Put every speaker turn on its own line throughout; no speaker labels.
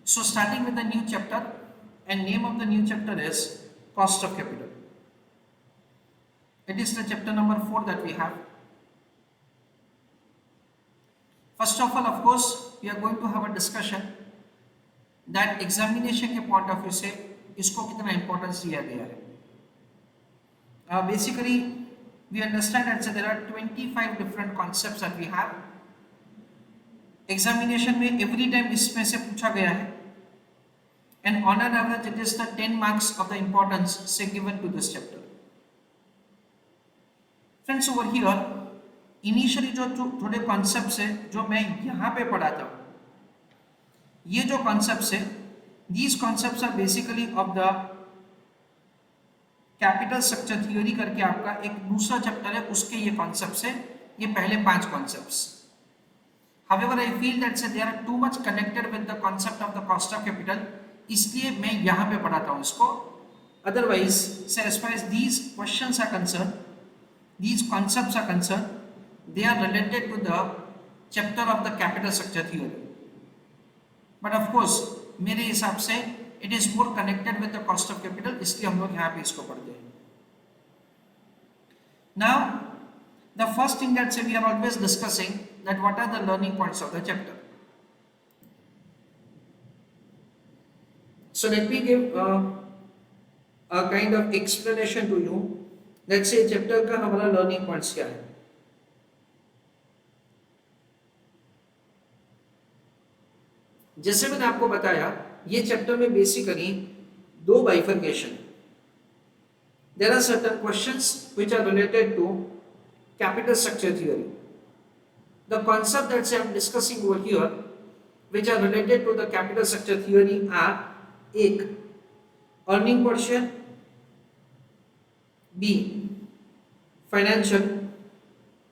So starting with the new chapter, and name of the new chapter is cost of capital. It is the chapter number 4 that we have. First of all, of course, we are going to have a discussion that examination के point of view से इसको कितना importance दिया गया है. Basically, we understand that there are 25 different concepts that we have. Examination में every time इसमें से पूछा गया है. And on an average, it is the 10 marks of the importance say given to this chapter. Friends, over here, initially जो थोड़े concepts है जो मैं यहाँ पे पढ़ाता हूँ, ये जो concepts है, these concepts are basically of the capital structure theory करके आपका एक दूसरा चैप्टर है, उसके ये concepts है, ये पहले 5 concepts. However, I feel that they are too much connected with the concept of the cost of capital, इसलिए मैं यहाँ पे पढ़ाता हूँ इसको. Otherwise, so as far as these questions are concerned, these concepts are concerned, they are related to the chapter of the capital structure theory. But of course, मेरे हिसाब से it is more connected with the cost of capital, इसलिए हम लोग यहाँ पे इसको पढ़ते हैं. Now, the first thing that we are always discussing that what are the learning points of the chapter. So let me give a kind of explanation to you. Let's say chapter का हमारा learning points क्या है. जैसे मैंने आपको बताया, ये chapter में basically 2 bifurcation. There are certain questions which are related to capital structure theory. The concept that I am discussing over here, which are related to the capital structure theory, are एक earning per share, B financial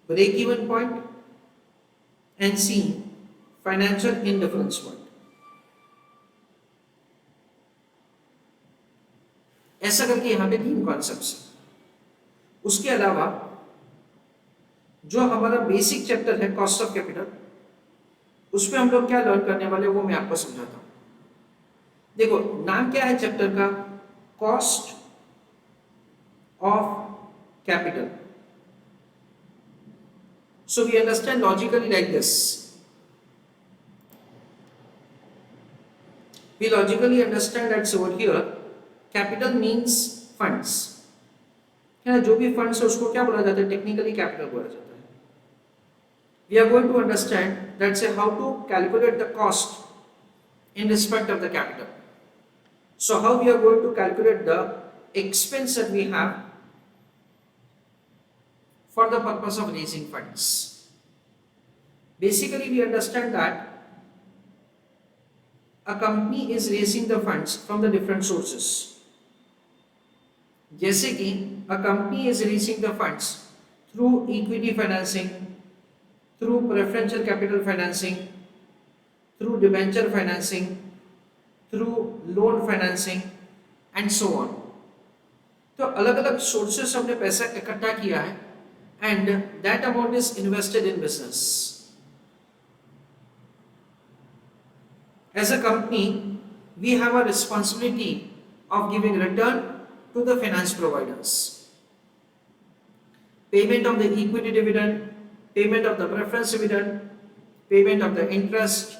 break even point, and C financial indifference point. ऐसा करके यहाँ पे 3 concepts. उसके अलावा जो हमारा basic chapter है कॉस्ट ऑफ कैपिटल, उसमें हम लोग क्या लर्न करने वाले वो मैं आपको समझाता हूँ. देखो, नाम क्या है चैप्टर का? Cost of capital. So we understand logically like this. We logically understand that over here capital means funds. है ना, जो भी funds है उसको क्या बोला जाता है? टेक्निकली कैपिटल बोला जाता है. We are going to understand that say how to calculate the cost in respect of the capital. So how we are going to calculate the expense that we have for the purpose of raising funds. Basically, we understand that a company is raising the funds from the different sources. जैसे कि a company is raising the funds through equity financing, through preferential capital financing, through debenture financing, through loan financing and so on. तो अलग अलग sources हमने पैसा इकट्ठा किया है and that amount is invested in business. As a company, we have a responsibility of giving return to the finance providers. Payment of the equity dividend, payment of the preference dividend, payment of the interest,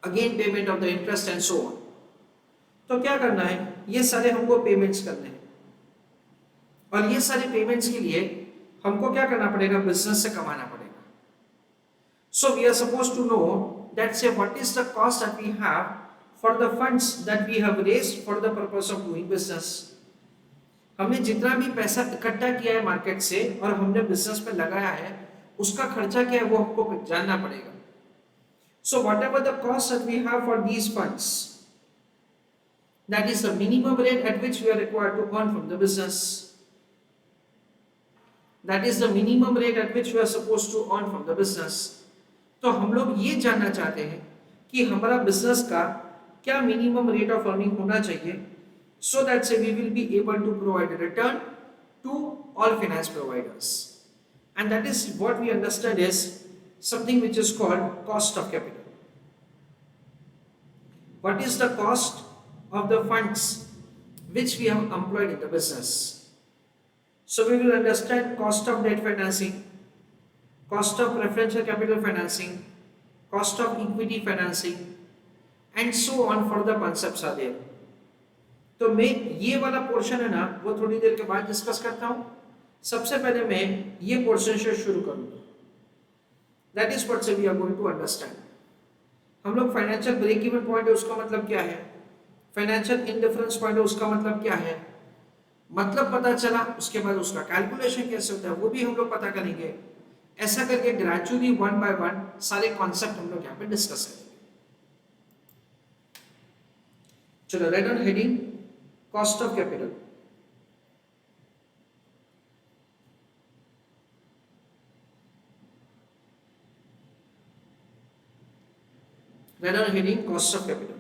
again payment of the interest and so on. तो क्या करना है? ये सारे हमको payments करने हैं और ये सारे पेमेंट्स के लिए हमको क्या करना पड़ेगा? बिजनेस से कमाना पड़ेगा. So we are supposed to know that say what is the cost that we have for the funds that we have raised for the purpose of doing business. हमने जितना भी पैसा इकट्ठा किया है मार्केट से और हमने बिजनेस में लगाया है, उसका खर्चा क्या है वो हमको जानना पड़ेगा. So whatever the cost that we have for these funds, that is the minimum rate at which we are required to earn from the business. That is the minimum rate at which we are supposed to earn from the business. तो हम लोग ये जानना चाहते हैं कि हमारा business का क्या मिनिमम रेट ऑफ अर्निंग होना चाहिए, so that we will be able to provide a return to all finance providers. And that is what we understand is something which is called cost of capital. what is the cost of the funds which we have employed in the business. So we will understand cost of debt financing, cost of preferential capital financing, cost of equity financing, and so on. Further concepts are there. तो मैं ये वाला portion है ना वो थोड़ी देर के बाद डिस्कस करता हूँ. सबसे पहले मैं ये पोर्शन से शुरू करूँगा. That is what we are going to understand. हम लोग फाइनेंशियल ब्रेक इवन पॉइंट है उसका मतलब क्या है, फाइनेंशियल इंडिफरेंस पॉइंट है उसका मतलब क्या है, मतलब पता चला. उसके बाद उसका कैलकुलेशन कैसे होता है वो भी हम लोग पता करेंगे. ऐसा करके ग्रेजुअली वन बाय वन सारे कॉन्सेप्ट हम लोग यहाँ पे डिस्कस करेंगे. चलो right on heading cost of capital. Right on heading cost of capital.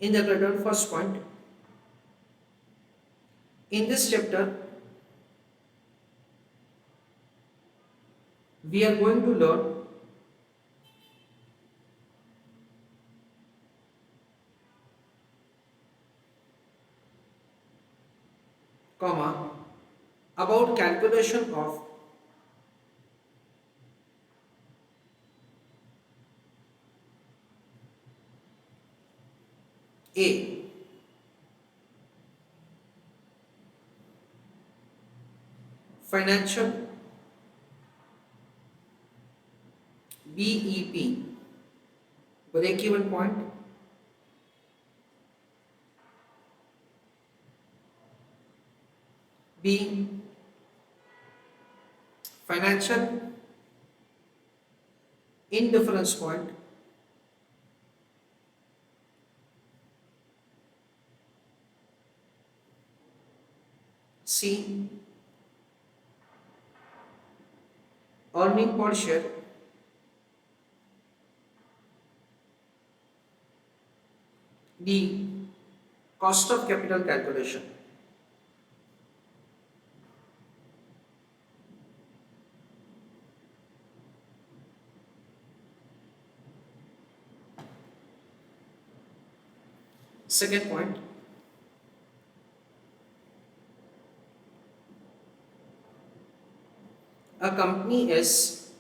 In the written first point, in this chapter, we are going to learn comma about calculation of A financial BEP break even point, B financial indifference point, C earning per share, D cost of capital calculation. Second point, a company is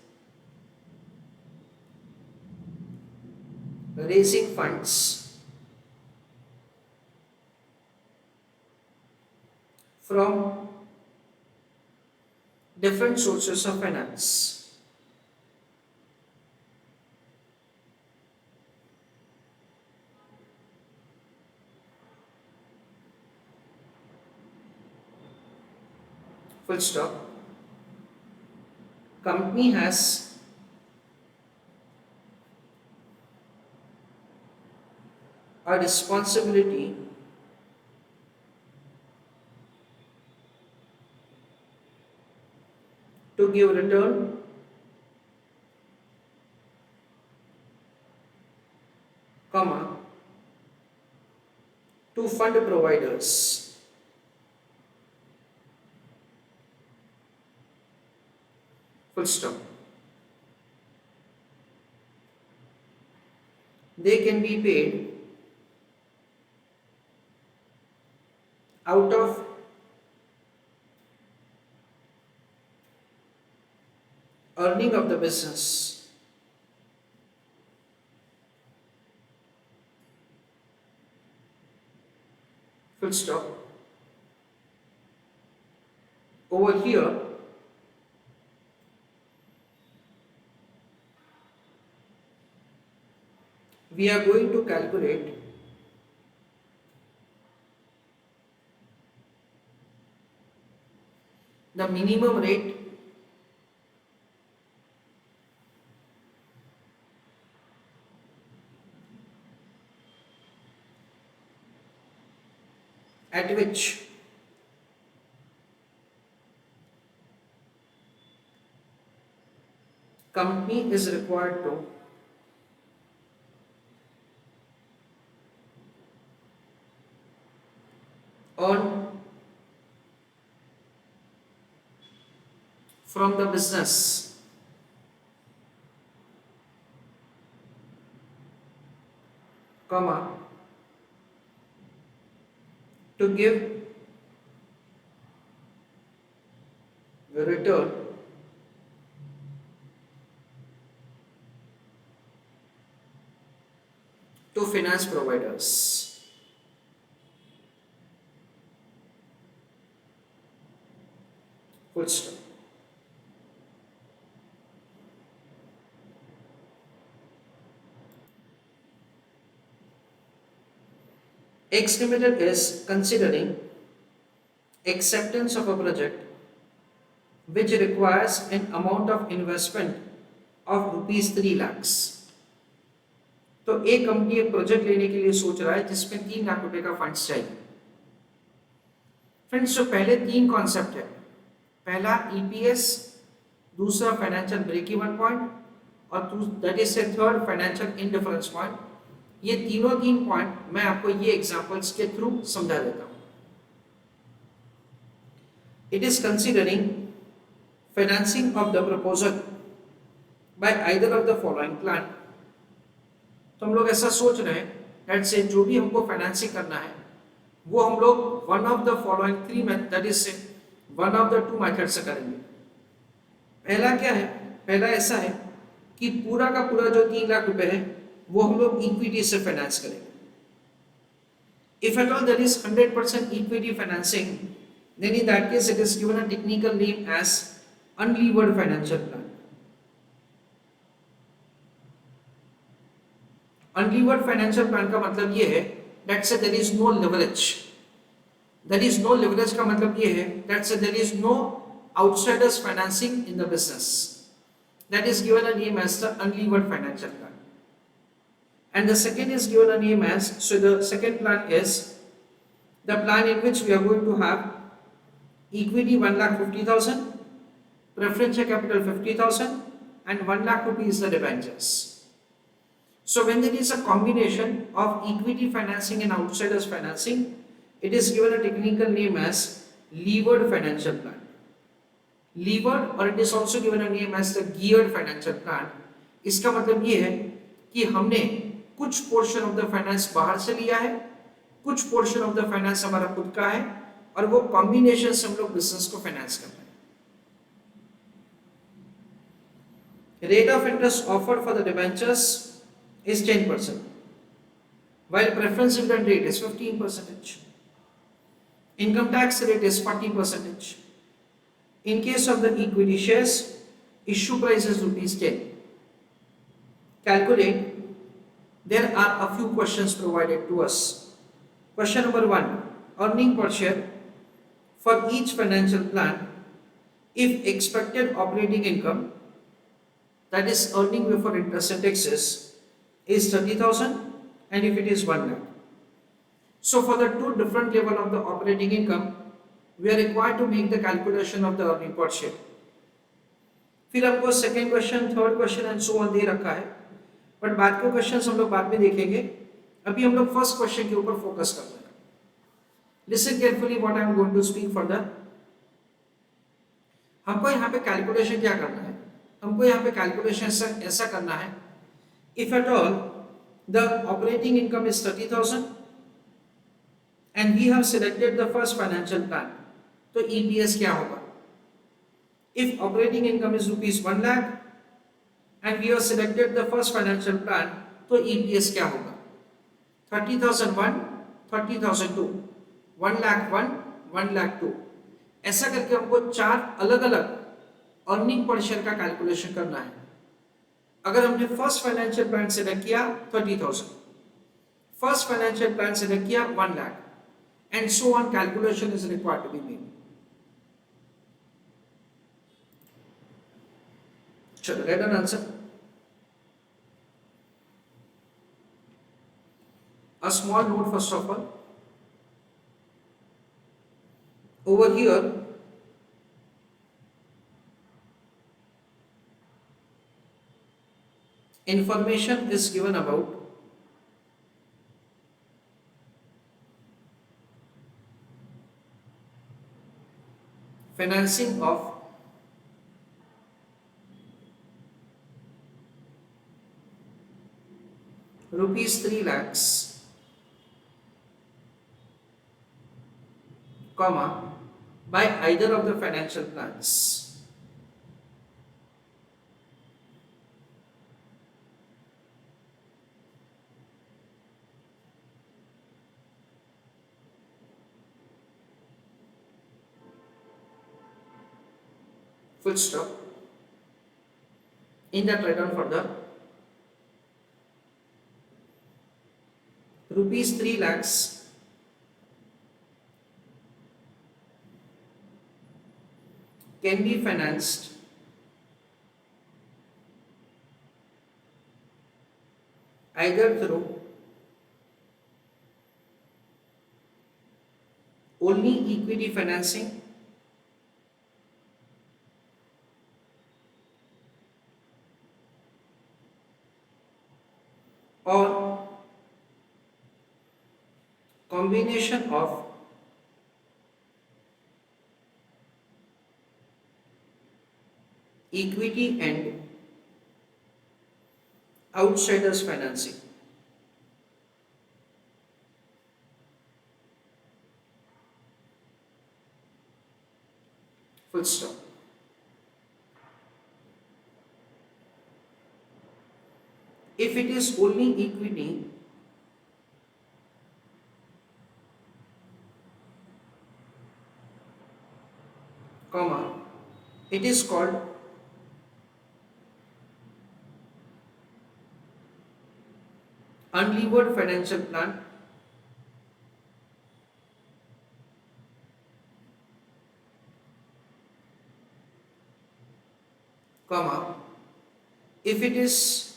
raising funds from different sources of finance. Full stop. Company has a responsibility to give return comma to fund providers. Full stop. They can be paid out of earning of the business. Full stop. Over here, we are going to calculate the minimum rate at which company is required to earn from the business comma, to give the return to finance providers. Full stop. X Limited is considering acceptance of a project which requires an amount of investment of rupees 3 lakhs. तो एक company एक project लेने के लिए सोच रहा है जिसमें 3 लाख रुपए का फंड्स चाहिए. फ्रेंड्स, जो पहले तीन कॉन्सेप्ट है, पहला ईपीएस, दूसरा फाइनेंशियल ब्रेक इवन पॉइंट और that is a third financial indifference point, ये तीनों तीन पॉइंट मैं आपको ये एग्जांपल्स के थ्रू समझा देता हूं. It is considering financing of the proposal bye either of the following plan. तो हम लोग ऐसा सोच रहे हैं दैट से जो भी हमको फाइनेंसिंग करना है वो हम लोग one of the following three method, that is से one of the two method से करेंगे. पहला क्या है? पहला ऐसा है कि पूरा का पूरा जो 3 लाख रुपए है वो हम लोग इक्विटी से फाइनेंस करेंगे. If at all there is 100% equity financing, then in that case it is given a technical name as unlevered financial plan. Unlevered financial plan का मतलब ये है that say there is no leverage. There is no leverage का मतलब ये है that say there is no outsiders financing in the business. That is given a name as the unlevered financial plan. And the second is given a name as, so the second plan is the plan in which we are going to have equity 1,50,000, preferential capital 50,000 and 1 lakh rupees the debentures. So when there is a combination of equity financing and outsiders financing, it is given a technical name as levered financial plan. Levered, or it is also given a name as the geared financial plan. इसका मतलब ये है कि हमने कुछ portion of the finance बाहर से लिया है, कुछ पोर्शन ऑफ द फाइनेंस हमारा खुद का है और वो कॉम्बिनेशन से हम लोग बिजनेस को फाइनेंस कर रहे हैं. Rate of interest offered for the debentures is 10%, while preference dividend rate is 15%. Income tax rate is 40%. In case of the equity shares, issue price is ₹10. Calculate. There are a few questions provided to us. Question number 1, earning per share for each financial plan if expected operating income, that is earning before interest and taxes, is 30,000 and if it is 1 lakh. So for the two different level of the operating income, we are required to make the calculation of the earning per share. फिर आपको second question, third question and so on दे रखा है, but बाद के questions हम लोग बाद में देखेंगे. अभी हम लोग फर्स्ट क्वेश्चन के ऊपर फोकस कर रहे हैं. Listen carefully what I am going to speak further. हमको यहाँ पे कैलकुलेशन क्या करना है? हमको यहाँ पे कैलकुलेशन ऐसा करना है, if at all the operating income is 30,000 and we have selected the first financial plan, तो EPS क्या होगा? If operating income is rupees 1 lakh and we have selected the first financial plan, तो EPS क्या होगा? 30,001, 30,002, 1 lakh 1, 1 lakh 2. ऐसा करके हमको चार अलग अलग अर्निंग पर शेयर का कैलकुलेशन करना है. अगर हमने फर्स्ट फाइनेंशियल प्लान सेलेक्ट किया 30,000, फर्स्ट फाइनेंशियल प्लान सेलेक्ट किया 1 lakh, and so on, calculation is required to be made. चलो, let an answer. A small note first of all. Over here, information is given about financing of rupees 3 lakhs, comma, by either of the financial plans. Full stop. In that, write down further, rupees 3 lakhs can be financed either through only equity financing or combination of equity and outsiders financing. Full stop. If it is only equity, comma, it is called unlevered financial plan, comma, if it is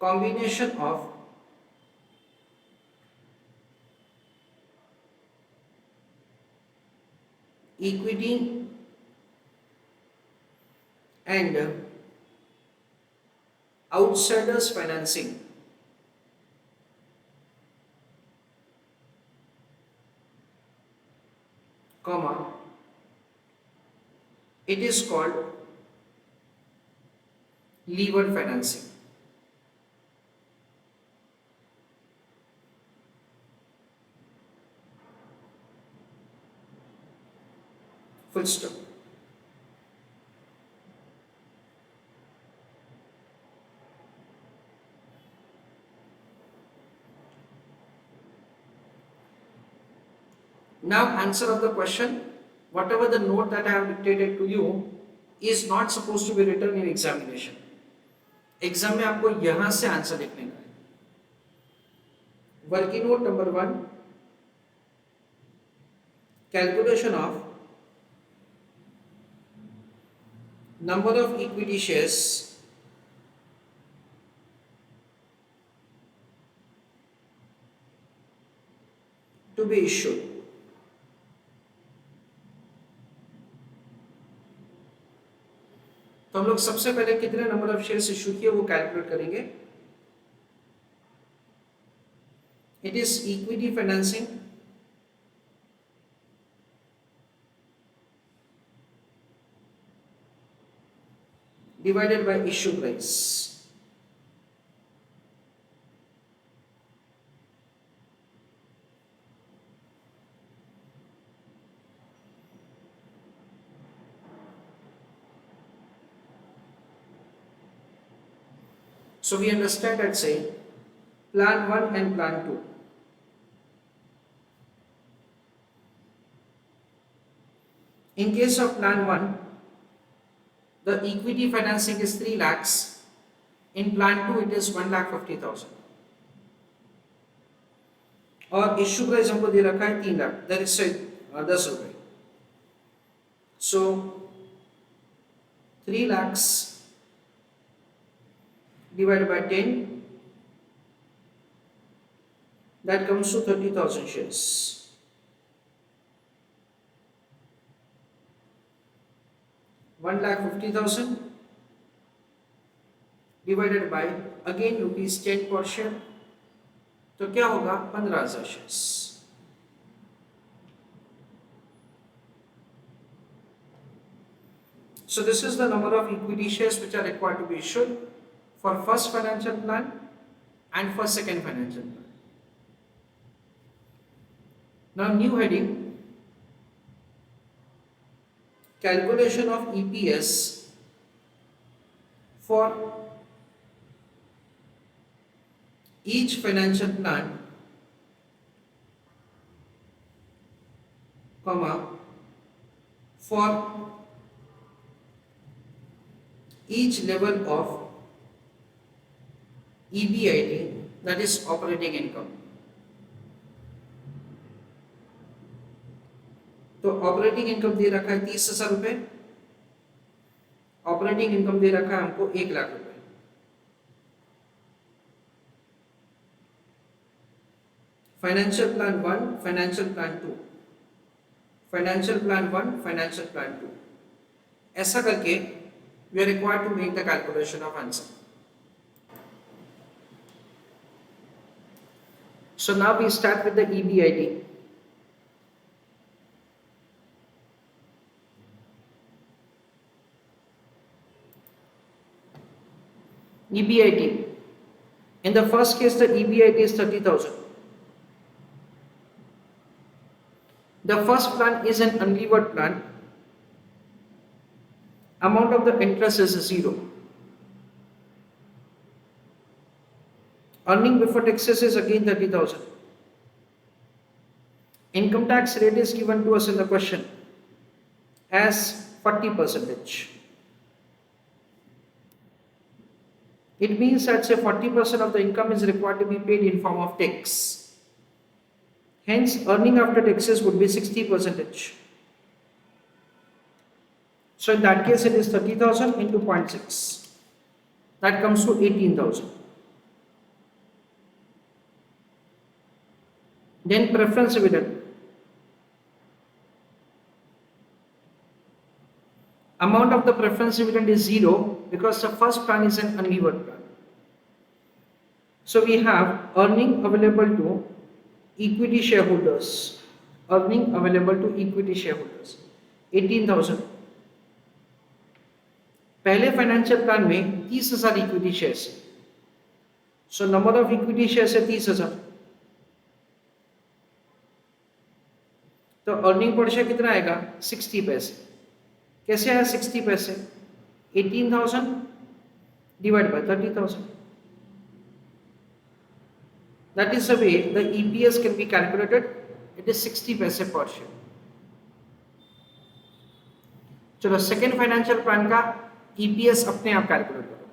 combination of equity and outsiders financing, comma, it is called levered financing. Full stop. Now answer of the question, whatever the note that I have dictated to you is not supposed to be written in examination. Exam में आपको यहां से answer लिखने का है. Working note number 1, calculation of number of equity shares to be issued. तो हम लोग सबसे पहले कितने नंबर ऑफ शेयर्स इशू किए वो कैलकुलेट करेंगे. It is equity financing divided by issue price. So we understand that, say, plan 1 and plan 2. In case of plan 1, the equity financing is 3 lakhs. In plan 2, it is 1,50,000. और issue price हमको दे रखा है 3 lakh, that is 10 रुपए. सो 3 lakhs divided by 10, that comes to 30,000 shares. $1,50,000 divided by again rupees 10 per share, तो क्या होगा 15,000 shares. So this is the number of equity shares which are required to be issued for first financial plan and for second financial plan. Now new heading, calculation of EPS for each financial plan, comma, for each level of EBIT, that is operating income. तो operating income दे रखा है 30,000 रुपए, operating income दे रखा है हमको 1,00,000 रुपए। Financial plan 1, financial plan 2, financial plan 1, financial plan 2, ऐसा करके we are required to make the calculation of answer. So now we start with the EBIT. EBIT. In the first case, the EBIT is 30,000. The first plan is an unlevered plan. Amount of the interest is 0. Earning before taxes is again 30,000. Income tax rate is given to us in the question as 40%. It means that say 40% of the income is required to be paid in form of tax. Hence, earning after taxes would be 60%. So in that case, it is 30,000 into 0.6. That comes to 18,000. Then preference dividend. Amount of the preference dividend is 0 because the first plan is an unlevered plan. So we have earning available to equity shareholders. Earning available to equity shareholders 18,000. पहले financial plan में 30,000 equity shares, so number of equity shares है 30,000, तो earning per share कितना आएगा 60 पैसे। कैसे आया 60 पैसे? 18,000 divide by 30,000। That is the way the EPS can be calculated, it is 60 पैसे पर शेयर। चलो सेकेंड फाइनेंशियल प्लान का EPS अपने आप कैलकुलेट करो।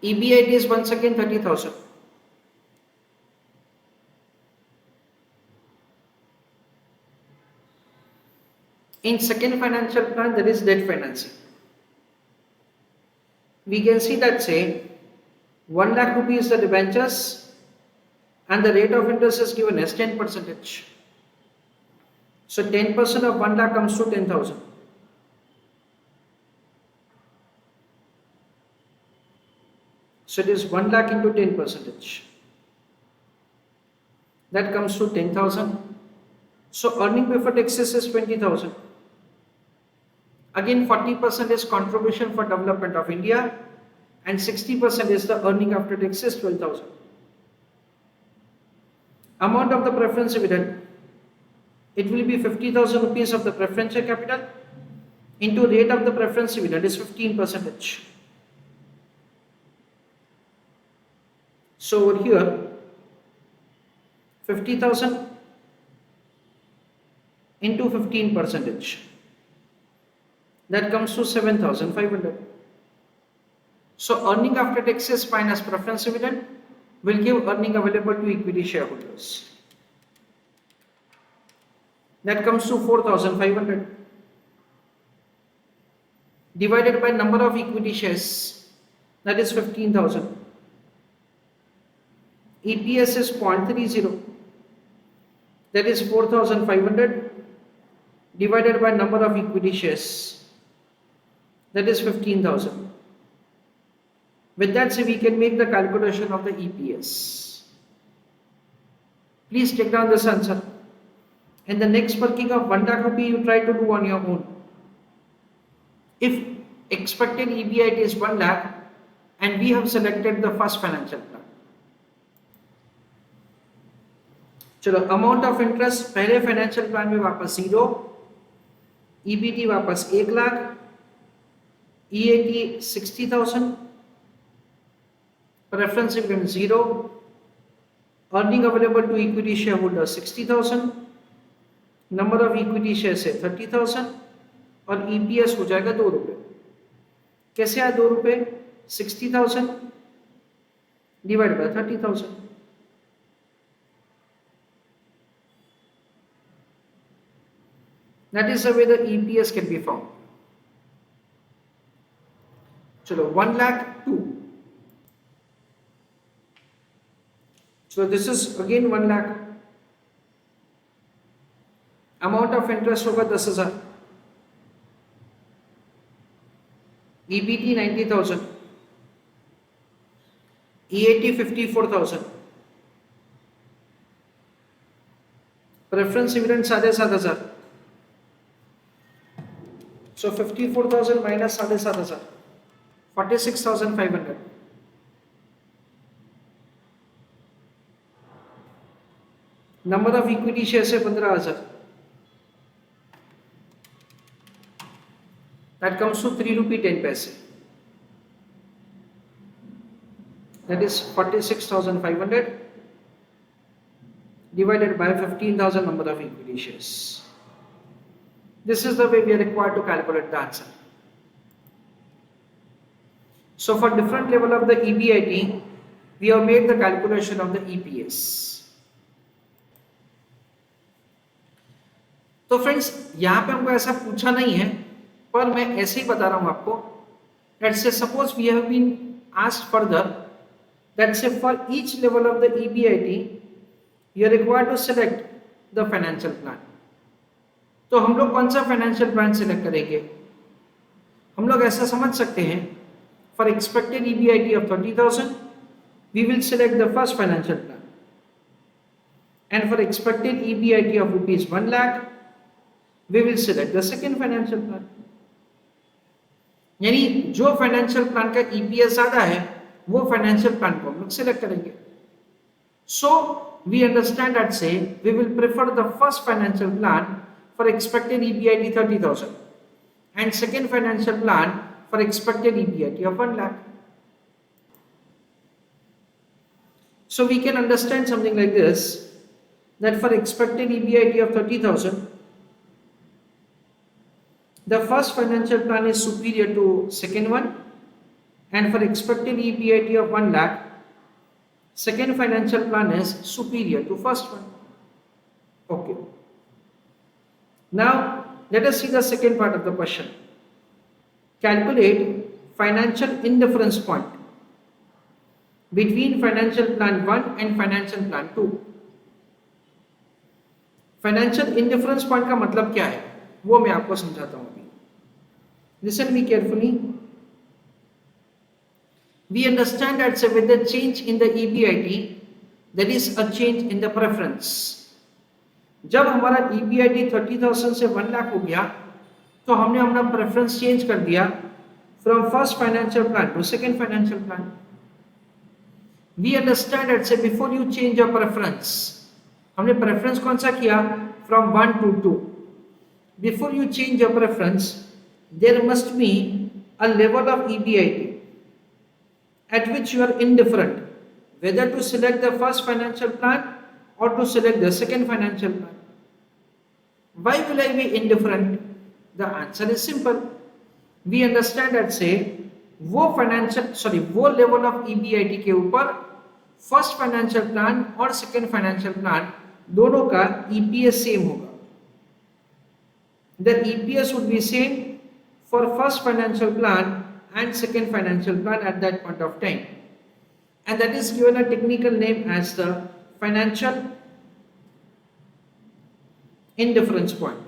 EBIT is once again 30,000. In second financial plan, there is debt financing. We can see that say 1 lakh rupees is the debentures and the rate of interest is given as 10%. So 10% of 1 lakh comes to 10,000. So it is 1 lakh into 10%. That comes to 10,000. So earning before taxes is 20,000. Again 40% is contribution for development of India and 60% is the earning after taxes 12,000. Amount of the preference dividend, it will be 50,000 rupees of the preferential capital into rate of the preference dividend is 15%. So over here 50,000 into 15%, that comes to 7,500. So earning after taxes minus preference dividend will give earning available to equity shareholders. That comes to 4,500 divided by number of equity shares, that is 15,000. EPS is 0.30, that is 4,500 divided by number of equity shares, that is 15,000. With that, so we can make the calculation of the EPS. Please take down this answer. And the next working of 1 lakh rupee you try to do on your own. if expected EBIT is 1 lakh and we have selected the first financial plan. चलो amount of interest पहले financial plan में वापस 0, EBT वापस 1 lakh, EAT 60,000, preference dividend 0, earning available to equity shareholder 60,000, number of equity share से 30,000 और EPS हो जाएगा 2 रुपए। कैसे आया 2 रुपए? 60,000 divide by 30,000। That is the way the EPS can be found. चलो 1 lakh 2. So this is again 1 lakh. Amount of interest होगा 10,000. EBT 90,000. EAT 54,000. Preference dividend 7,500. So 54,000 minus 7,500, 46,500. Number of equity shares है 15,000. That comes to 3 rupee 10 paise. That is 46,500 divided by 15,000 number of equity shares. This is the way we are required to calculate the answer. So for different level of the EBIT, we have made the calculation of the EPS. तो friends यहाँ पे हमको ऐसा पूछा नहीं है, पर मैं ऐसे ही बता रहा हूँ आपको। Let's say suppose we have been asked further that say for each level of the EBIT, you are required to select the financial plan. तो हम लोग कौन सा फाइनेंशियल प्लान सिलेक्ट करेंगे? हम लोग ऐसा समझ सकते हैं, for expected EBIT of 30,000 we will select the first financial plan, and for expected EBIT of ₹1 lakh we will select the second financial plan. यानी जो फाइनेंशियल प्लान का ईपीएस ज्यादा है वो फाइनेंशियल प्लान को हम लोग सिलेक्ट करेंगे। So we understand that say we will prefer the first financial plan for expected EBIT 30,000 and second financial plan for expected EBIT of 1 lakh. So we can understand something like this, that for expected EBIT of 30,000, the first financial plan is superior to second one, and for expected EBIT of 1 lakh, second financial plan is superior to first one. Okay. Now let us see the second part of the question. Calculate financial indifference point between financial plan 1 and financial plan 2. Financial indifference point का मतलब क्या है वो मैं आपको समझाता हूँ अभी। Listen me carefully. We understand that with the change in the EBIT, there is a change in the preference. जब हमारा EBIT 30,000 से 1 लाख हो गया तो हमने अपना प्रेफरेंस चेंज कर दिया from first financial plan to second financial plan. We understand that say before you change your preference, हमने प्रेफरेंस कौन सा किया? From 1 to 2। Before you change your preference there must be a level of EBIT at which you are indifferent whether to select the first financial plan or to select the second financial plan. Why will I be indifferent? The answer is simple. We understand that say वो level of EBIT के ऊपर first financial plan और second financial plan दोनों का EPS same होगा। The EPS would be same for first financial plan and second financial plan at that point of time, and that is given a technical name as the financial indifference point.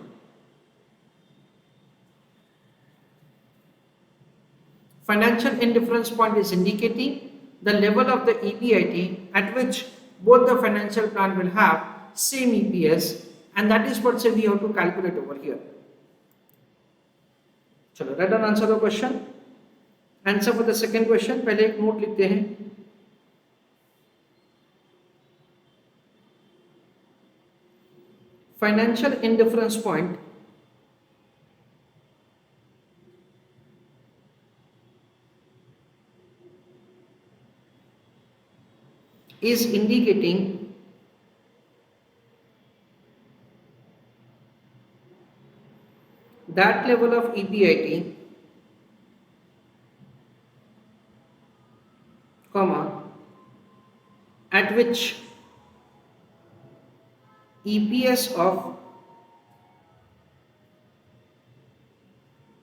Financial indifference point is indicating the level of the EBIT at which both the financial plan will have same EPS, and that is what say we have to calculate over here. चलो write down answer the question. Answer for the second question, पहले एक note लिखते हैं. Financial indifference point is indicating that level of EBIT, comma, at which EPS of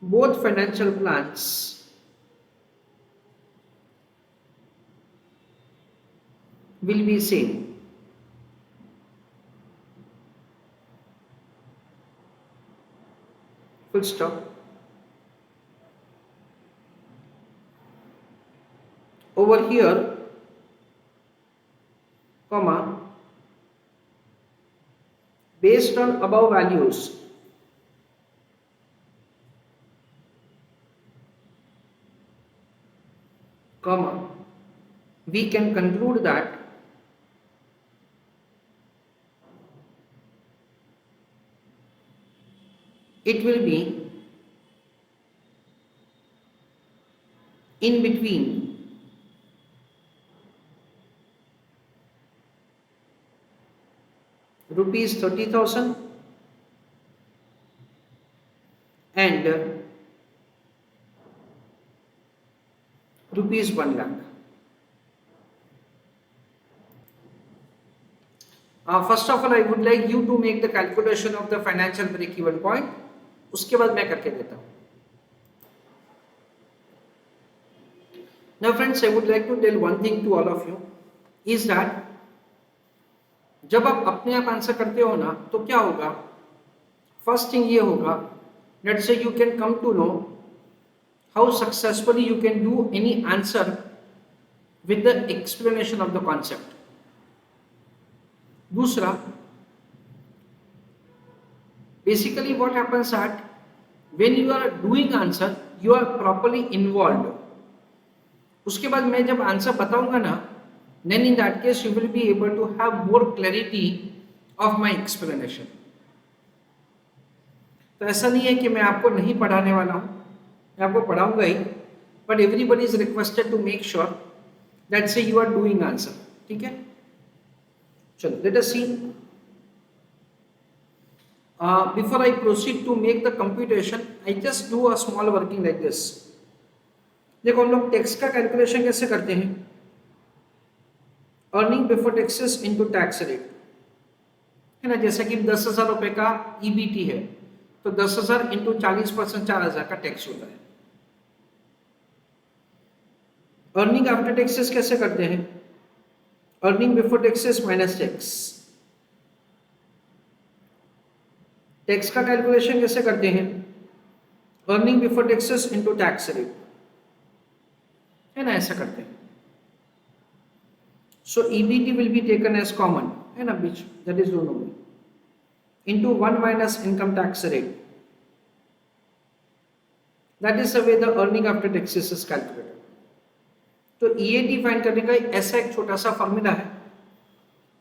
both financial plans will be same. Full stop. Over here, comma, based on above values, comma, we can conclude that it will be in between rupees 30,000 and rupees 1 lakh. First of all, I would like you to make the calculation of the financial break-even point. उसके बाद मैं करके देता हूँ. Now friends, I would like to tell one thing to all of you is that जब आप अपने आप आंसर करते हो ना तो क्या होगा, फर्स्ट थिंग ये होगा, let's say you can come to know how successfully you can do any answer with the explanation of the concept. दूसरा, basically what happens at when you are doing answer you are properly involved. उसके बाद मैं जब answer बताऊंगा ना, then in that case you will be able to have more clarity of my explanation. तो ऐसा नहीं है कि मैं आपको नहीं पढ़ाने वाला हूं, मैं आपको पढ़ाऊंगा ही, but everybody is requested to make sure that say you are doing answer. ठीक है, चलो let us see. Before I proceed to make the computation, I just do a small working like this. देखो हम लोग tax का calculation कैसे करते हैं, earning before taxes into tax rate है ना. जैसे कि 10,000 रुपए का ईबीटी है तो 10,000 इंटू 40% 4,000 का टैक्स होता है. अर्निंग आफ्टर टैक्सेस कैसे करते हैं, earning before taxes minus tax. Tax का कैलकुलेशन कैसे करते हैं, earning before taxes into tax rate है ना, ऐसा करते हैं. So EBT will be taken as common है ना, बीच दैट इज दोनों में into 1 minus income tax rate. That is the way the earning after taxes is calculated. तो ईएटी फाइंड करने का ऐसा एक छोटा सा फॉर्मूला है,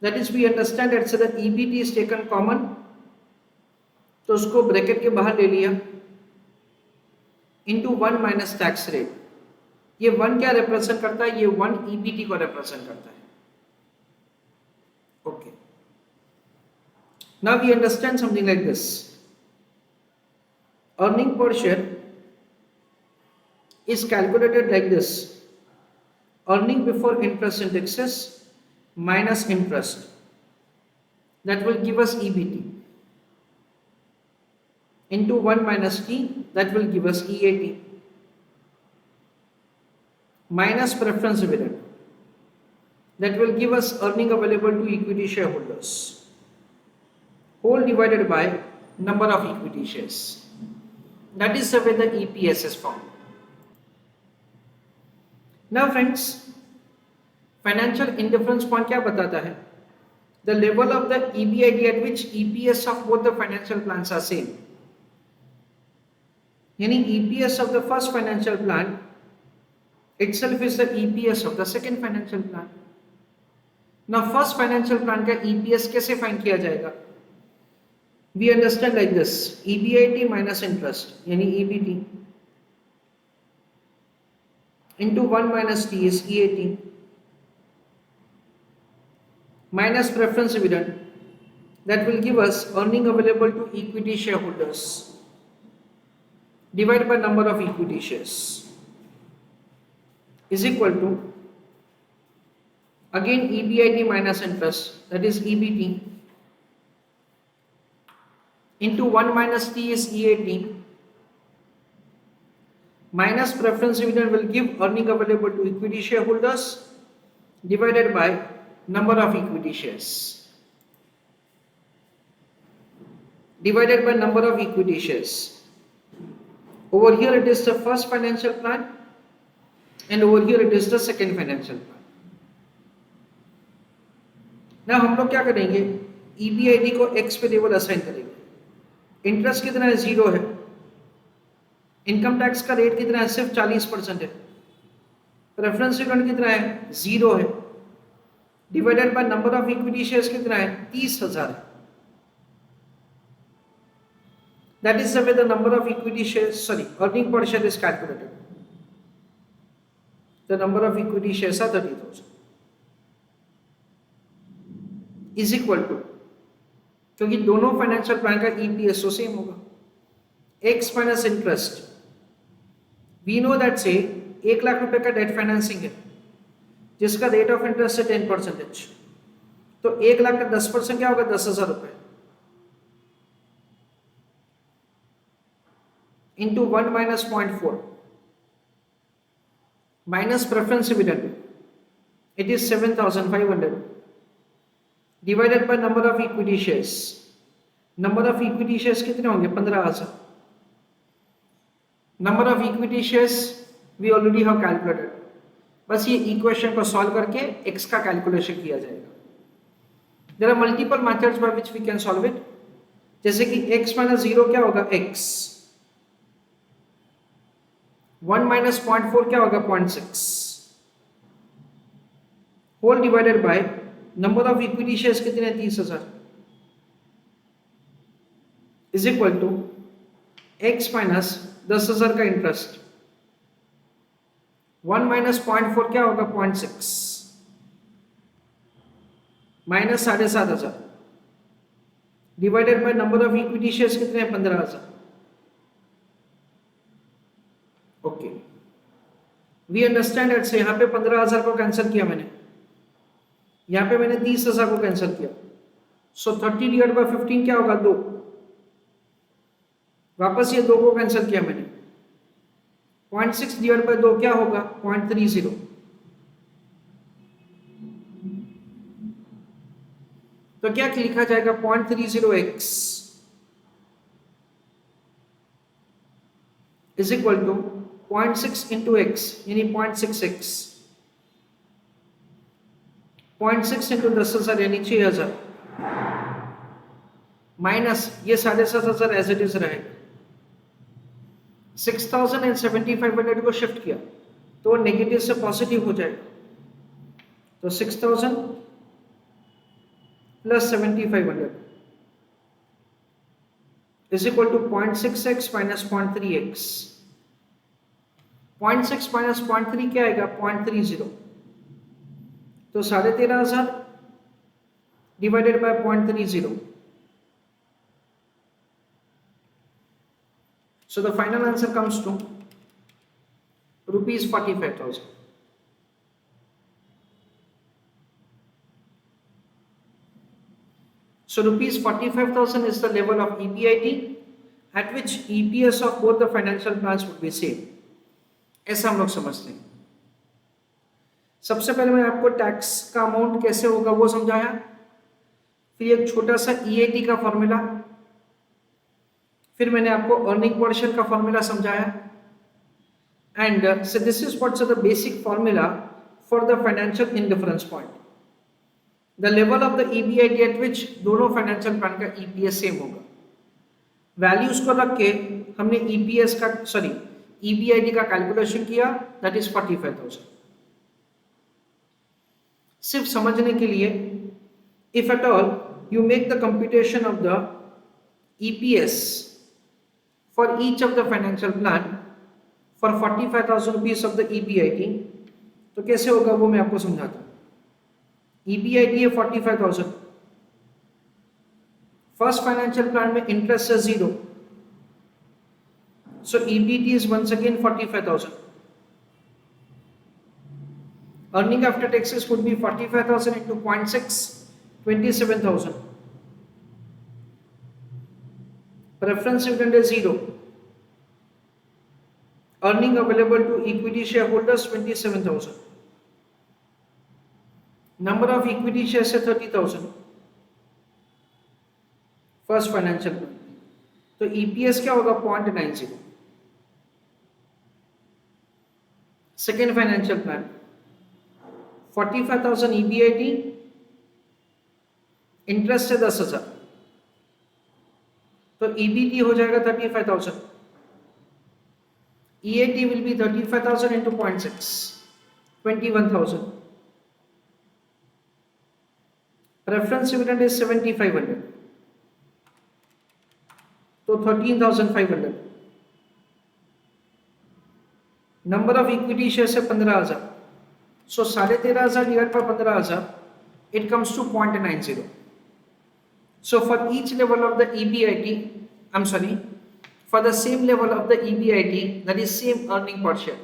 that is we understand that से the EBT is taken common, तो उसको ब्रैकेट के बाहर ले लिया इनटू 1 माइनस टैक्स रेट. ये 1 क्या रिप्रेजेंट करता है, ये 1 ईबीटी को रिप्रेजेंट करता है. Okay, now we understand something like this. Earning per share is calculated like this, earning before interest and taxes minus interest, that will give us EBT into 1 minus t, that will give us EAT, minus preference dividend, that will give us earning available to equity shareholders, whole divided by number of equity shares. That is the way the EPS is formed. Now friends, financial indifference point क्या बताता है, the level of the EBIT at which EPS of both the financial plans are same. यानी EPS of the first financial plan itself is the EPS of the second financial plan. Now first financial plan का EPS कैसे find किया जाएगा? We understand like this: EBIT minus interest यानी EBT into 1 minus T is EAT minus preference dividend, that will give us earning available to equity shareholders divided by number of equity shares is equal to again EBIT minus interest, that is EBT into 1 minus T is EAT minus preference dividend will give earning available to equity shareholders divided by number of equity shares divided by number of equity shares. Over here it is the first financial plan and over here it is the second financial plan. Now हम लोग क्या करेंगे? EBIT को X पे level assign करेंगे. Interest कितना है? 0 है. इनकम टैक्स का रेट कितना है? सिर्फ 40% है. प्रेफरेंस डिविडेंड कितना है? 0 है. Divided by number of equity shares कितना है? 30,000 है. That is the way the number of equity shares, earning per share is calculated. The number of equity shares are 30,000 is equal to, क्योंकि दोनों financial plan का EPS तो same होगा, X minus interest. We know that say 1 lakh रुपए का debt financing है जिसका rate of interest है 10%. तो 1 लाख का 10% क्या होगा? 10,000 रुपए into 1 minus 0.4 minus preference dividend, it is 7,500 divided by number of equity shares. Number of equity shares कितने होंगे? 15,000. Number of equity shares we already have calculated. बस ये इक्वेशन को सॉल्व करके x का कैलकुलेशन किया जाएगा. There are multiple methods by which we can solve it. जैसे कि x minus 0 क्या होगा? x. 1 minus 0.4 क्या होगा? 0.6 whole divided by number of equity shares कितने? 30,000 is equal to x minus 10,000 का इंटरेस्ट. 1 माइनस 0.4 क्या होगा? 0.6 minus 7,500 divided by number of equity shares कितने हैं? 15,000. ओके, वी अंडरस्टैंड दैट से यहाँ पे 15,000 को कैंसिल किया मैंने, यहाँ पे मैंने 30,000 को कैंसिल किया. सो 30 डिवाइड बाय 15 क्या होगा? 2. वापस ये 2 को कैंसिल किया मैंने. 0.6 डिवाइड बाय 2 क्या होगा? 0.30. तो क्या लिखा जाएगा? 0.30x is equal to 0.6 into x यानी 0.6x. 0.6 into 10,000 यानी 6,000 माइनस ये 7,500 एज इट इज रहेगा. 6,000 एंड 7,500 को शिफ्ट किया तो नेगेटिव से पॉजिटिव हो जाएगा. तो 6,000 plus 7,500 is equal to 0.6x minus 0.3x. 0.6 minus 0.3 क्या आएगा? 0.30. तो 13,500 divided by 0.30. So the final answer comes to rupees 45,000. So rupees 45,000 is the level of EBIT at which EPS of both the financial plans would be same. ऐसा हम लोग समझते हैं. सबसे पहले मैंने आपको टैक्स का अमाउंट कैसे होगा वो समझाया, फिर एक छोटा सा EAT का फॉर्मूला, फिर मैंने आपको अर्निंग पर शेयर का फॉर्मूला समझाया. And so this is what's the basic formula for the financial indifference point, the level of the EBIT eight विच दोनों फाइनेंशियल प्लान का EPS सेम होगा. वैल्यूज को रख के हमने ईपीएस का सॉरी ईबीआईडी का कैलकुलेशन किया, दैट इज 45,000। सिर्फ समझने के लिए, if at all you make the computation of the EPS for each of the financial plan for 45,000 rupees of the EBIT, तो कैसे होगा वो मैं आपको समझाता हूँ। EBIT है 45,000, फर्स्ट फाइनेंशियल प्लान में इंटरेस्ट है 0, so EBT is once again 45,000. Earning after taxes would be 45,000 into 0.6, 27,000. Preference dividend is 0. Earning available to equity shareholders 27,000. Number of equity shares है 30,000. फर्स्ट फाइनेंशियल प्लान, तो EPS क्या होगा 0.90। Second financial plan 45,000 EBIT, interest है 10,000, तो EBT हो जाएगा 35,000। EAT will be 35,000 into 0.6, 21,000। Preference dividend is 7,500, तो 13,500। Number of equity share है 15,000, सो 13,500 divide by 15,000, it comes to 0.90. So for each level of the EBIT, I'm sorry, for the same level of the EBIT, that is same earning per share.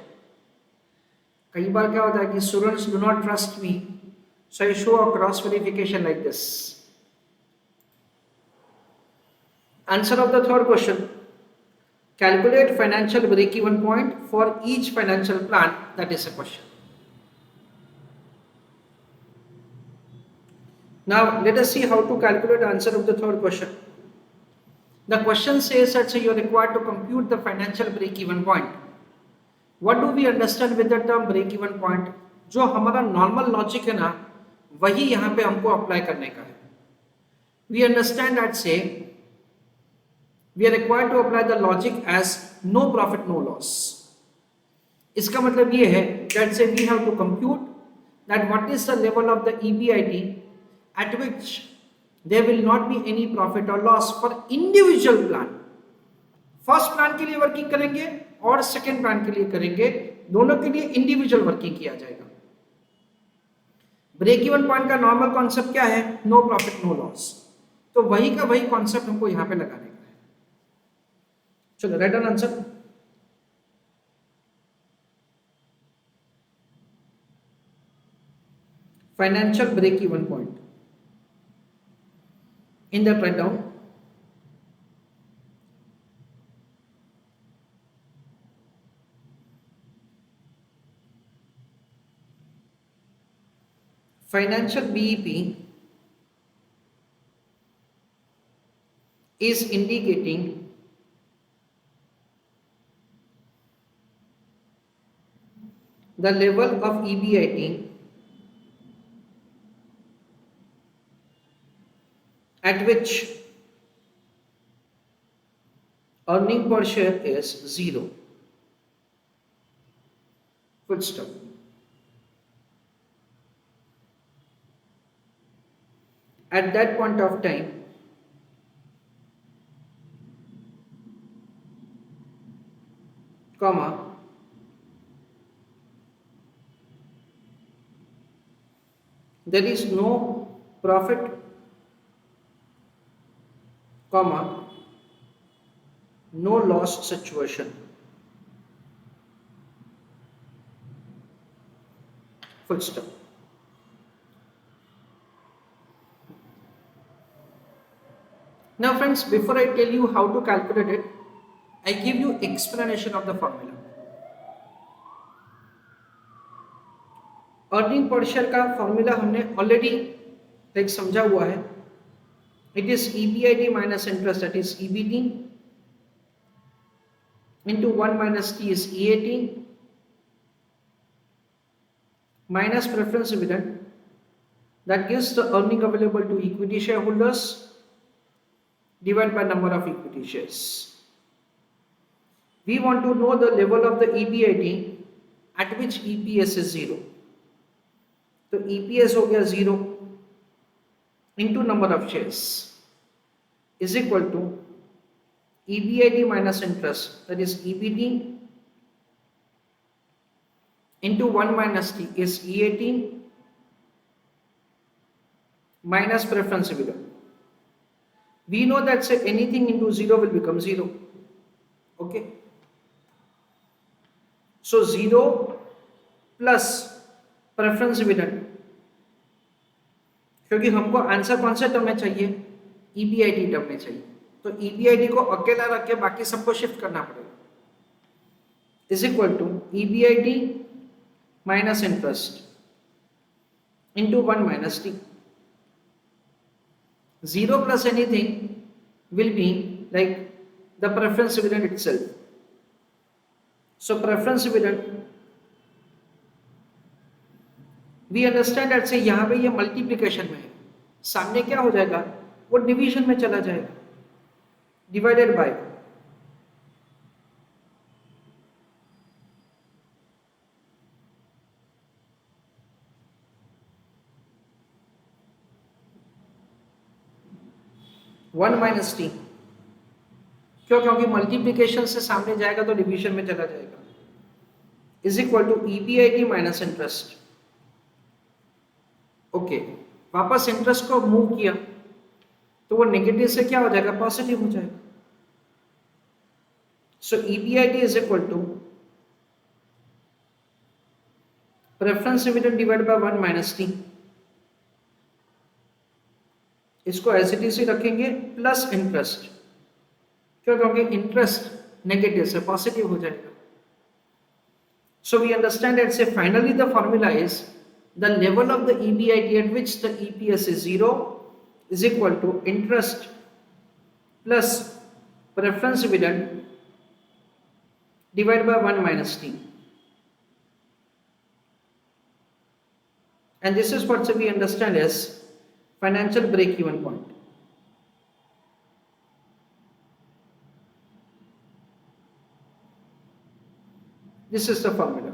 कई बार क्या होता है कि students do not trust me, so I show a cross verification like this. Answer of the third question: calculate financial break-even point for each financial plan. That is a question. Now let us see how to calculate the answer of the third question. The question says that you are required to compute the financial break-even point. What do we understand with the term break-even point? जो हमारा normal logic है ना, वही यहाँ पे हमको apply करने का है. We understand that say we are required to apply the logic as no profit no loss. इसका मतलब ये है that say we have to compute that what is the level of the EBIT at which there will not be any profit or loss for individual plan. First plan के लिए working करेंगे और second plan के लिए करेंगे, दोनों के लिए इंडिविजुअल वर्किंग किया जाएगा। ब्रेक इवन पॉइंट का नॉर्मल कॉन्सेप्ट क्या है? No profit no loss. तो वही का वही कॉन्सेप्ट हमको यहां पे लगाने का है। चलो write an answer. Financial break even point in that write down financial BEP is indicating the level of EBIT at which earning per share is 0. Full stop. At that point of time, comma, there is no profit, comma, no loss situation. Full stop. Now friends, before I tell you how to calculate it, I give you explanation of the formula. Earning per share का formula हमने already like समझा हुआ है. It is EBIT minus interest, that is EBT, into 1 minus T is EAT, minus preference dividend, that gives the earning available to equity shareholders, divided by number of equity shares. We want to know the level of the EBIT at which EPS is 0. तो EPS हो गया 0 into number of shares is equal to EBIT minus interest, that is EBT, into 1 minus T is EAT minus preference dividend. We know that say anything into 0 will become 0. Okay. So 0 plus preference dividend, क्योंकि हमको answer कौन से term में चाहिए, EBIT term में चाहिए, तो EBIT को अकेला रख के बाकी सबको शिफ्ट करना पड़ेगा, is equal to EBIT minus interest into 1 minus T. 0 plus anything will be like the preference dividend itself. So preference dividend, we understand that say यहाँ पे ये मल्टीप्लिकेशन में है, सामने क्या हो जाएगा, वो डिवीजन में चला जाएगा, डिवाइडेड बाय 1 माइनस टी. क्यों? क्योंकि मल्टीप्लिकेशन से सामने जाएगा तो डिवीजन में चला जाएगा, is equal to EBIT minus interest. Okay, वापस इंटरेस्ट को मूव किया तो वो नेगेटिव से क्या हो जाएगा, पॉजिटिव हो जाएगा. So EBIT is equal to preference dividend divide by 1 minus T. इसको एज इट इज ही रखेंगे प्लस इंटरेस्ट. क्यों? क्योंकि इंटरेस्ट नेगेटिव से पॉजिटिव हो जाएगा. सो वी अंडरस्टैंड दैट से finally the formula is the level of the EBIT at which the EPS is 0 is equal to interest plus preference dividend divided by 1 minus T. And this is what we understand as financial break-even point. This is the formula.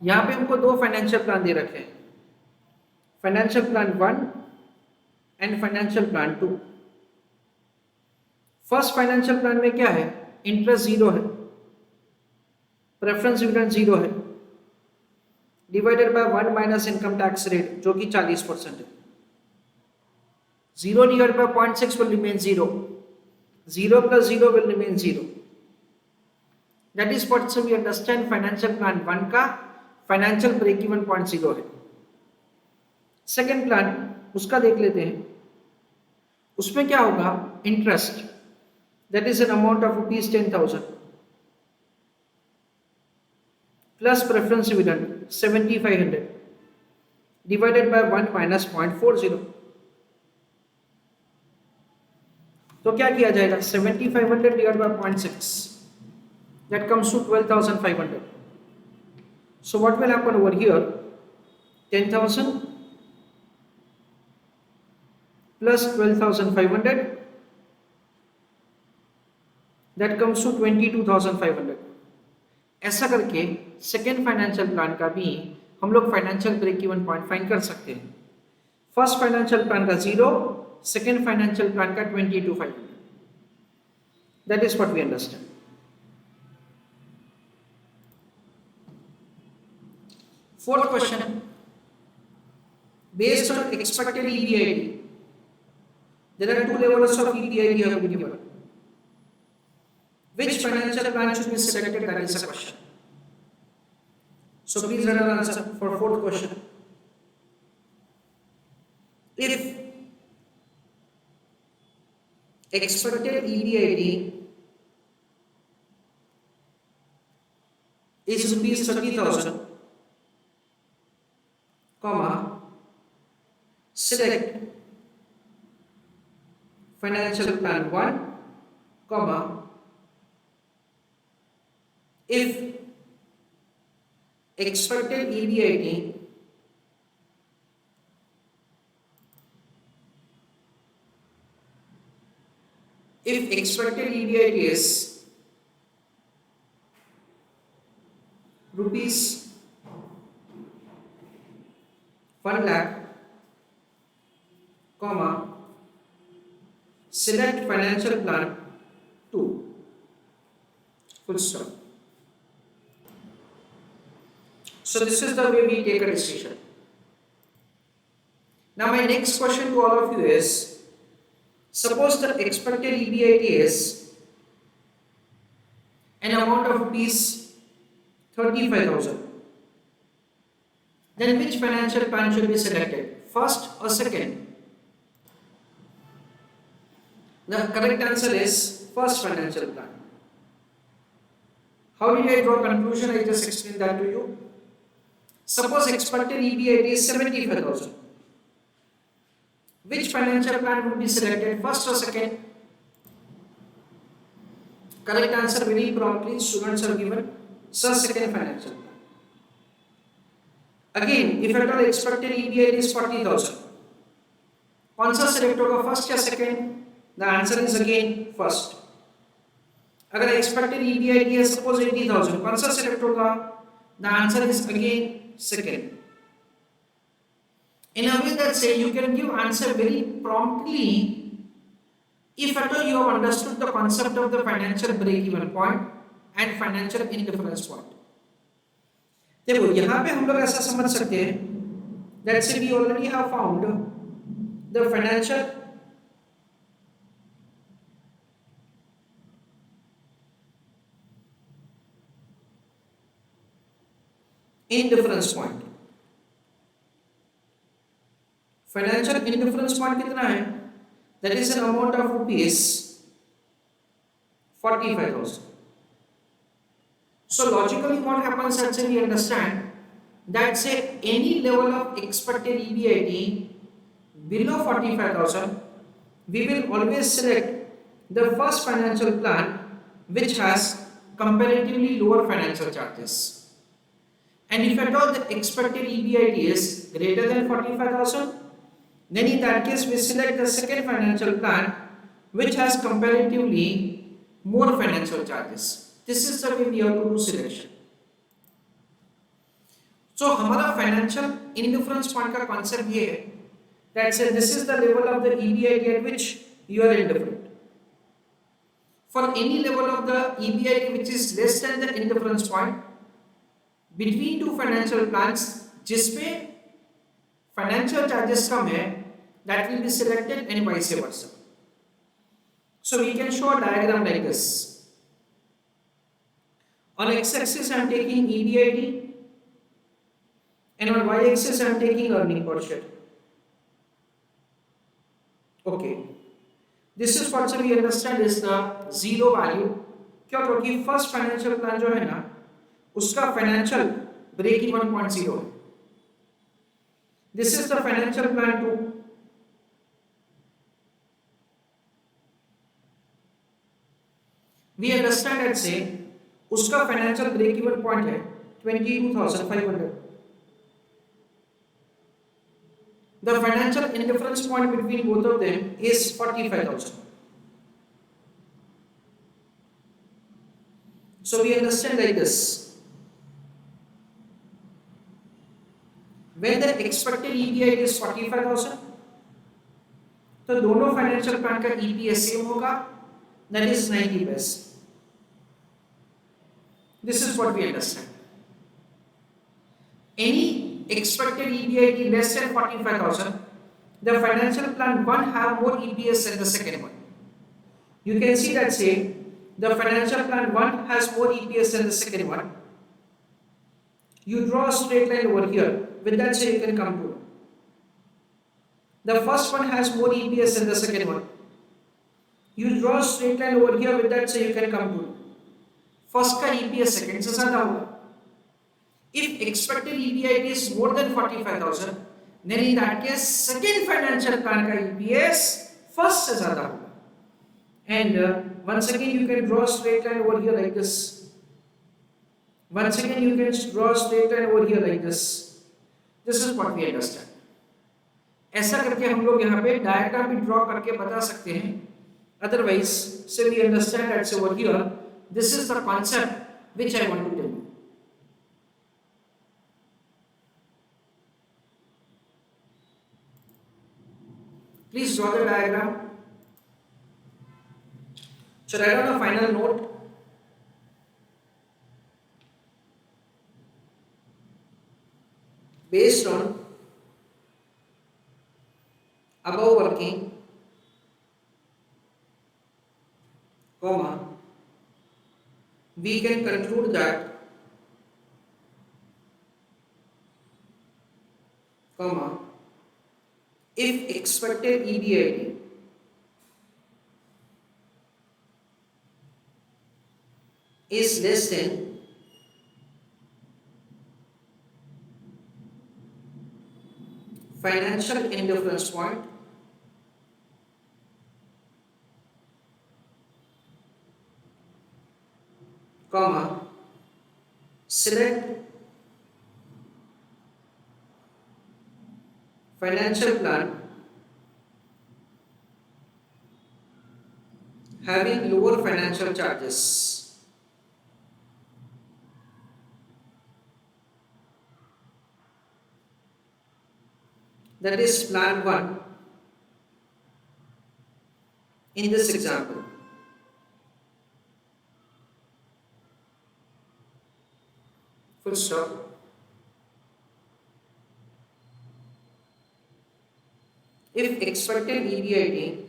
यहां पे हमको दो financial plan दे रखे हैं, financial plan 1 and financial plan 2. First financial plan में क्या है, interest 0 है, प्रेफरेंस डिविडेंड 0 है, divided by 1 minus income tax rate जो कि 40% है. 0 divided by 0.6 will remain 0. 0 plus 0 will remain 0. That is what we understand financial plan 1 का financial break even point 0 है. सेकेंड प्लान उसका देख लेते हैं. उसमें क्या होगा, interest that is an amount of ₹10,000 plus preference dividend 7,500 divided bye 1 minus 0.40. तो क्या किया जाएगा, 7,500 divided bye 0.6, that comes to 12,500. So what will happen over here, 10,000 plus 12,500, that comes to 22,500. ऐसा करके सेकेंड फाइनेंशियल प्लान का भी हम लोग financial break even point find कर सकते हैं. फर्स्ट फाइनेंशियल प्लान का 0, सेकेंड फाइनेंशियल प्लान का 22,500. That is what we understand. Fourth question, based on expected EBIT, there are two levels of EBIT you have been given. Which financial plan should be selected? That is a question. So please write an answer for fourth question. If expected EBIT is ₹30,000, comma, select financial plan 1, comma, if expected EBIT if expected EBIT is rupees 1 lakh, comma, select financial plan 2, full stop. So this is the way we take a decision. Now my next question to all of you is, suppose the expected EBIT is an amount of rupees 35,000. Then which financial plan should be selected? First or second? The correct answer is first financial plan. How did I draw conclusion? I just explained that to you. Suppose expected EBIT is 75,000. Which financial plan would be selected, first or second? Correct answer very promptly, students are given second financial plan. Again, if at all expected EBIT is 40,000, कौन सा select होगा, first या second? The answer is again first. अगर expected EBIT है suppose 80,000, कौन सा select होगा? The answer is again second. In a way that say you can give answer very promptly if at all you have understood the concept of the financial break-even point and financial indifference point. देखो यहाँ पे हम लोग ऐसा समझ सकते हैं that say we already have found the financial indifference point. Financial indifference point कितना है? That is an amount of rupees 45,000. So logically what happens actually we understand that say any level of expected EBIT below 45,000 we will always select the first financial plan which has comparatively lower financial charges. And if at all the expected EBIT is greater than 45,000, then in that case we select the second financial plan which has comparatively more financial charges. This is the way we have to do selection. So हमारा financial indifference point का concept ये है that say this is the level of the EBIT at which you are indifferent. For any level of the EBIT which is less than the indifference point between two financial plans जिसपे financial charges कम है, that will be selected and vice versa. So we can show a diagram like this. On x-axis I am taking EBIT and on y-axis I am taking earning per share. Okay. This is what we understand is the zero value. क्यों? क्योंकि first financial plan जो है ना उसका financial break even point 0 है. This is the financial plan 2. We understand that say उसका financial break even point है 22,500. The financial indifference point between both of them is 45,000. So we understand like this. When the expected EBIT is 45,000, तो दोनों financial plan का EPS same होगा, that is 90 पैसे. This is what we understand. Any expected EBIT less than 45,000, the financial plan 1 have more EPS than the second one. You can see that say the financial plan 1 has more EPS than the second one. You draw a straight line over here. With that say you can come to. The first one has more EPS than the second one. You draw a straight line over here. With that say you can come to. First का EPS second से ज़्यादा होगा. If expected EBIT is more than 45,000, then in that case second financial plan का EPS first से ज़्यादा होगा. And once again you can draw a straight line over here like this. Once again you can draw a straight line over here like this. This is what we understand. ऐसा करके हम लोग यहाँ पे diagram भी draw करके बता सकते हैं Otherwise, say we understand that, say over here, this is the concept which I want to tell you. Please draw the diagram. So write down a final note. Based on above working, comma, we can conclude that, comma, if expected EBIT is less than financial indifference point, comma, select financial plan having lower financial charges. That is plan 1 in this example. Full stop. If expected EBIT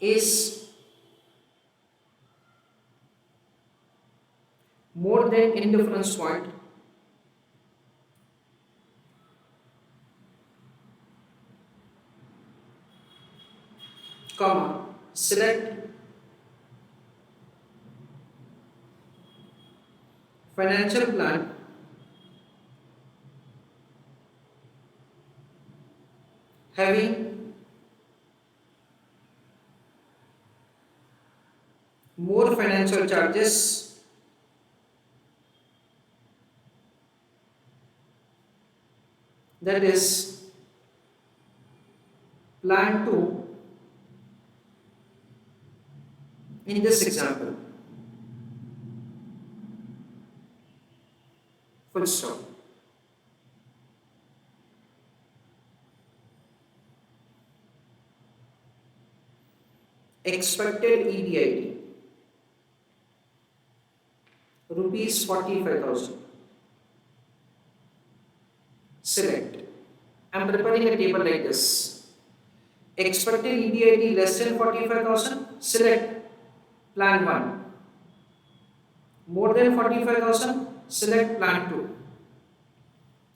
is more than indifference point, comma, select financial plan having more financial charges, that is plan 2 in this example. Full stop. Expected EBIT rupees 45,000. Select. I am preparing a table like this. Expected EBIT less than 45,000. Select plan 1. More than 45,000. Select plan 2.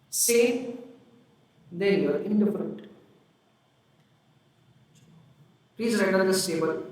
Say, then you are indifferent. Please write on this table.